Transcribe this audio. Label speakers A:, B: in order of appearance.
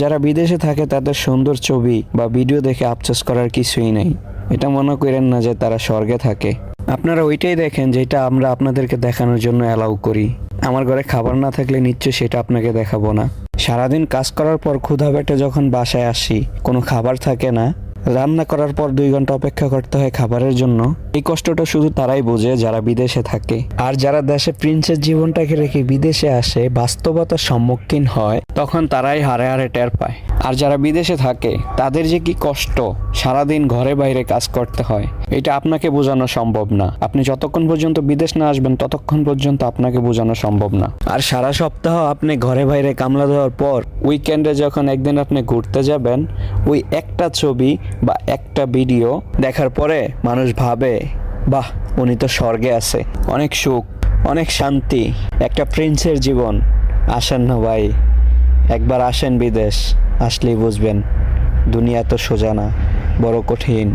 A: যারা বিদেশে থাকে তাদের সুন্দর ছবি বা ভিডিও দেখে আফসোস করার কিছুই নেই। এটা মনে করেন না যে তারা স্বর্গে থাকে। আপনারা ওইটাই দেখেন যেটা আমরা আপনাদেরকে দেখানোর জন্য অ্যালাউ করি। আমার ঘরে খাবার না থাকলে নিশ্চয়ই সেটা আপনাকে দেখাবো না। সারাদিন কাজ করার পর ক্ষুধা পেটে যখন বাসায় আসি, কোনো খাবার থাকে না, রান্না করার পর 2 ঘন্টা অপেক্ষা করতে হয় খাবারের জন্য। এই কষ্টটা শুধু তারাই বোঝে যারা বিদেশে থাকে। আর যারা দেশে প্রিন্সের জীবনটাকে রেখে বিদেশে আসে, বাস্তবতার সম্মুখীন হয়, তখন তারাই হারে হারে টের পায়। আর যারা বিদেশে থাকে তাদের যে কি কষ্ট, সারাদিন ঘরে বাইরে কাজ করতে হয়, এটা আপনাকে বোঝানো সম্ভব না। আপনি যতক্ষণ পর্যন্ত বিদেশ না আসবেন ততক্ষণ পর্যন্ত আপনাকে বোঝানো সম্ভব না। আর সারা সপ্তাহ আপনি ঘরে বাইরে কামলা দেওয়ার পর উইকেন্ডে যখন একদিন আপনি ঘুরতে যাবেন, ওই একটা ছবি বা একটা ভিডিও দেখার পরে মানুষ ভাবে, বাহ, উনি তো স্বর্গে আছে, অনেক সুখ, অনেক শান্তি, একটা প্রিন্সের জীবন। আসেন না ভাই, একবার আসেন বিদেশ, আসলেই বুঝবেন দুনিয়া তো সোজা না, বড় কঠিন।